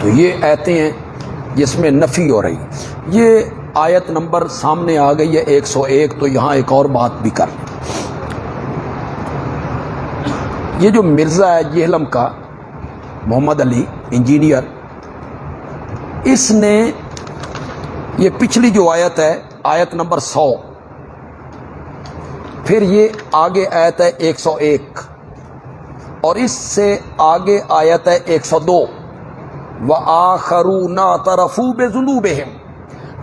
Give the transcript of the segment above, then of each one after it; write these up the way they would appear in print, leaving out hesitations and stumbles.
تو یہ آیتیں ہیں جس میں نفی ہو رہی. یہ آیت نمبر سامنے آ گئی ہے 101. تو یہاں ایک اور بات بھی کر لیں. یہ جو مرزا ہے جہلم کا محمد علی انجینئر، اس نے یہ پچھلی جو آیت ہے آیت نمبر 100، پھر یہ آگے آیت ہے 101، اور اس سے آگے آیت ہے 102، وَآخَرُونَ اعْتَرَفُوا بِذُنُوبِهِمْ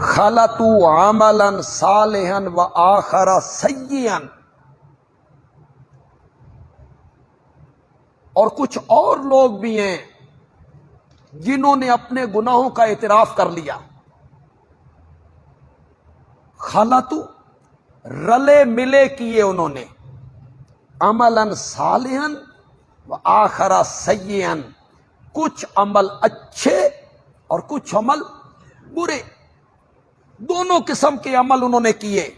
خَلَطُوا عَمَلًا صَالِحًا وَآخَرَ سَيِّئًا. اور کچھ اور لوگ بھی ہیں جنہوں نے اپنے گناہوں کا اعتراف کر لیا. خلطو رلے ملے کیے انہوں نے، عملاً صالحاً وآخر سیئاً، کچھ عمل اچھے اور کچھ عمل برے، دونوں قسم کے عمل انہوں نے کیے.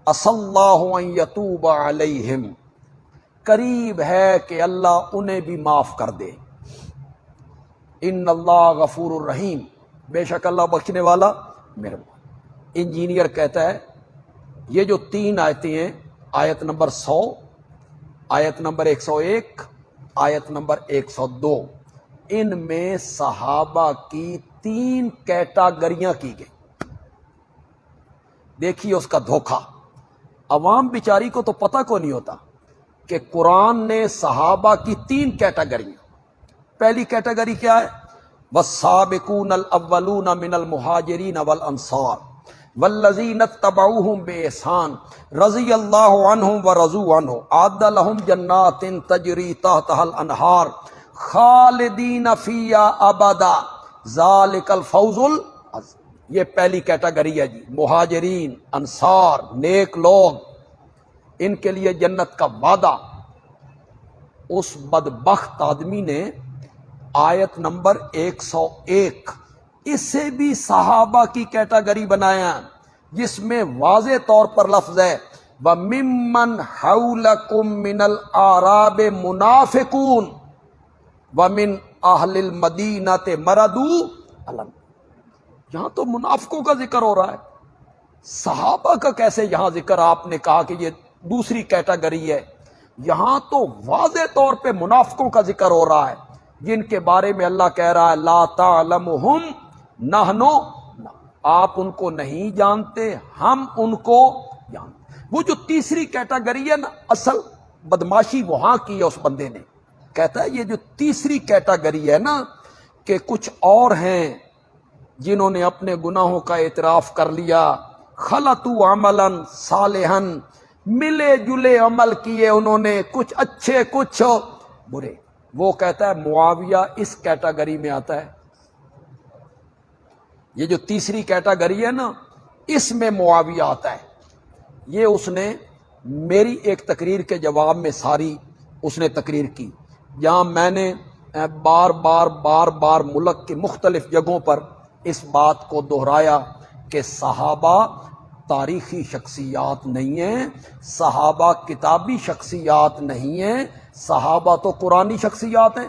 عسى اللہ ان یتوب علیہم، قریب ہے کہ اللہ انہیں بھی معاف کر دے. ان اللہ غفور الرحیم، بے شک اللہ بخشنے والا مہربان. انجینئر کہتا ہے یہ جو 3 آیتیں ہیں، آیت نمبر 100، آیت نمبر 101، آیت نمبر 102، ان میں صحابہ کی 3 کیٹاگریاں کی گئی. دیکھیے اس کا دھوکہ. عوام بیچاری کو تو پتہ کو نہیں ہوتا کہ قرآن نے صحابہ کی 3 کیٹاگریاں. پہلی کیٹاگری کیا ہے؟ والسابقون الاولون من المہاجرین والانصار والذین اتبعوہم بإحسان رضی اللہ عنہم ورضوا عنہ اعد لہم جنات تجری تحتها الانہار خالدین فیہا ابدا ذالک الفوز العظیم. یہ پہلی کیٹاگری ہے جی، مہاجرین، انصار، نیک لوگ، ان کے لیے جنت کا وعدہ. اس بدبخت آدمی نے آیت نمبر 101 اسے بھی صحابہ کی کیٹاگری بنایا، جس میں واضح طور پر لفظ ہے وَمِمَّنْ حَوْلَكُمْ مِنَ الْأَعْرَابِ مُنَافِقُونَ وَمِنْ أَهْلِ الْمَدِينَةِ مَرَدُوا عَلَى النِّفَاقِ. یہاں تو منافقوں کا ذکر ہو رہا ہے، صحابہ کا کیسے یہاں ذکر؟ آپ نے کہا کہ یہ دوسری کیٹاگری ہے. یہاں تو واضح طور پہ منافقوں کا ذکر ہو رہا ہے، جن کے بارے میں اللہ کہہ رہا ہے لا تعلمہم نحن، آپ ان کو نہیں جانتے، ہم ان کو جانتے. وہ جو تیسری کیٹاگری ہے نا، اصل بدماشی وہاں کی ہے اس بندے نے. کہتا ہے یہ جو تیسری کیٹاگری ہے نا، کہ کچھ اور ہیں جنہوں نے اپنے گناہوں کا اعتراف کر لیا، خلطوا عملا صالحا، ملے جلے عمل کیے انہوں نے، کچھ اچھے کچھ برے. وہ کہتا ہے معاویہ اس کیٹاگری میں آتا ہے. یہ جو تیسری کیٹاگری ہے نا، اس میں معاویہ آتا ہے. یہ اس نے میری ایک تقریر کے جواب میں ساری اس نے تقریر کی، جہاں میں نے بار بار ملک کی مختلف جگہوں پر اس بات کو دہرایا کہ صحابہ تاریخی شخصیات نہیں ہیں، صحابہ کتابی شخصیات نہیں ہیں، صحابہ تو قرآنی شخصیات ہیں.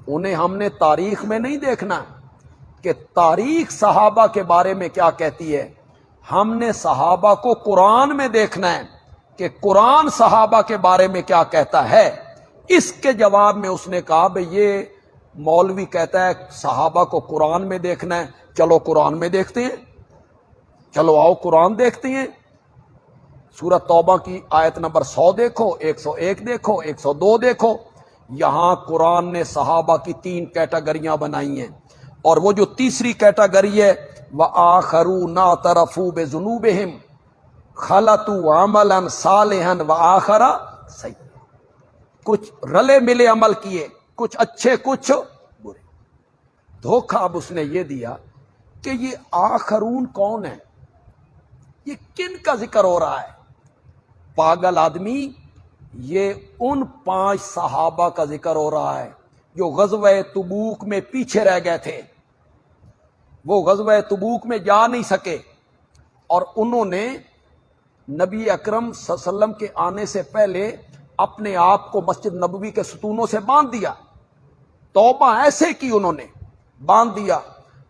انہیں ہم نے تاریخ میں نہیں دیکھنا کہ تاریخ صحابہ کے بارے میں کیا کہتی ہے، ہم نے صحابہ کو قرآن میں دیکھنا ہے کہ قرآن صحابہ کے بارے میں کیا کہتا ہے. اس کے جواب میں اس نے کہا بھئی یہ مولوی کہتا ہے صحابہ کو قرآن میں دیکھنا ہے، چلو قرآن میں دیکھتے ہیں، چلو آؤ قرآن دیکھتے ہیں. سورۃ توبہ کی آیت نمبر 100 دیکھو، 101 دیکھو، 102 دیکھو. یہاں قرآن نے صحابہ کی 3 کیٹاگریاں بنائی ہیں، اور وہ جو تیسری کیٹاگری ہے وَآخَرُونَ اعْتَرَفُوا بِذُنُوبِهِمْ خَلَطُوا عَمَلًا صَالِحًا وَآخَرَ سَيِّئًا، کچھ رلے ملے عمل کیے، کچھ اچھے کچھ برے. دھوکہ اب اس نے یہ دیا کہ یہ آخرون کون ہے، یہ کن کا ذکر ہو رہا ہے؟ پاگل آدمی، یہ ان 5 صحابہ کا ذکر ہو رہا ہے جو غزوہ تبوک میں پیچھے رہ گئے تھے. وہ غزوہ تبوک میں جا نہیں سکے، اور انہوں نے نبی اکرم صلی اللہ علیہ وسلم کے آنے سے پہلے اپنے آپ کو مسجد نبوی کے ستونوں سے باندھ دیا. توبہ ایسے کی انہوں نے، باندھ دیا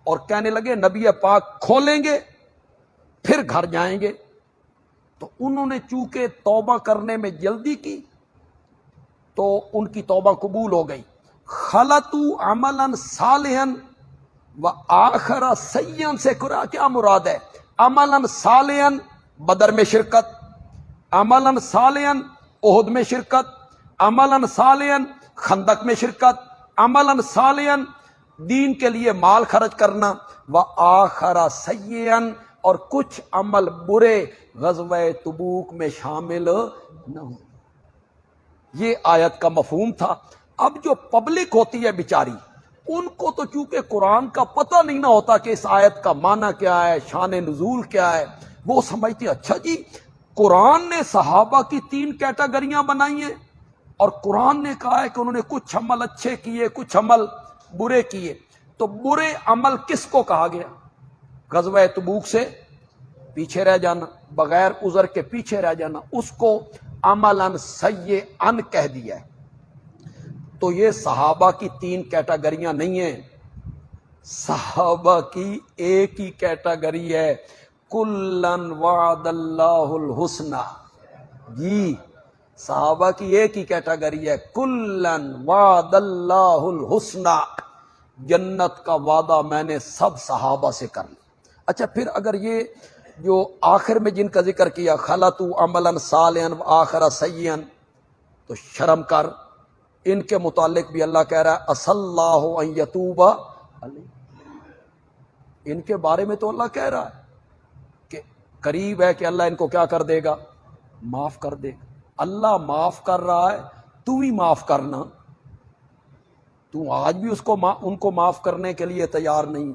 اور کہنے لگے نبی پاک کھولیں گے پھر گھر جائیں گے۔ تو انہوں نے چونکہ توبہ کرنے میں جلدی کی تو ان کی توبہ قبول ہو گئی۔ خلطوا عملا صالحا وآخر سیئا سے کیا مراد ہے؟ عملا صالحا بدر میں شرکت، عملا صالحا احد میں شرکت، عملا صالحا خندق میں شرکت، عملا صالحا دین کے لیے مال خرچ کرنا، وآخر سیئا اور کچھ عمل برے غزوہ تبوک میں شامل نہ ہوں۔ یہ آیت کا مفہوم تھا۔ اب جو پبلک ہوتی ہے بیچاری، ان کو تو چونکہ قرآن کا پتہ نہیں نہ ہوتا کہ اس آیت کا معنی کیا ہے، شان نزول کیا ہے، وہ سمجھتی اچھا جی قرآن نے صحابہ کی 3 کیٹیگریاں بنائی ہیں اور قرآن نے کہا ہے کہ انہوں نے کچھ عمل اچھے کیے کچھ عمل برے کیے، تو برے عمل کس کو کہا گیا؟ غزوہ تبوک سے پیچھے رہ جانا، بغیر عذر کے پیچھے رہ جانا، اس کو عملا سیئا کہہ دیا ہے۔ تو یہ صحابہ کی 3 کیٹیگریاں نہیں ہیں، صحابہ کی ایک ہی کیٹیگری ہے، کلن وعد اللہ الحسنى۔ جی صحابہ کی ایک ہی کیٹیگری ہے، کلن وعد اللہ الحسنى، جنت کا وعدہ میں نے سب صحابہ سے کر لیا۔ اچھا پھر اگر یہ جو آخر میں جن کا ذکر کیا خلطوا عملا صالحا وآخر سیئا، تو شرم کر، ان کے متعلق بھی اللہ کہہ رہا ہے عسى اللہ ان یتوب علیہم۔ ان کے بارے میں تو اللہ کہہ رہا ہے کہ قریب ہے کہ اللہ ان کو کیا کر دے گا؟ معاف کر دے گا۔ اللہ معاف کر رہا ہے، تو بھی معاف کرنا۔ تو آج بھی ان کو معاف کرنے کے لیے تیار نہیں۔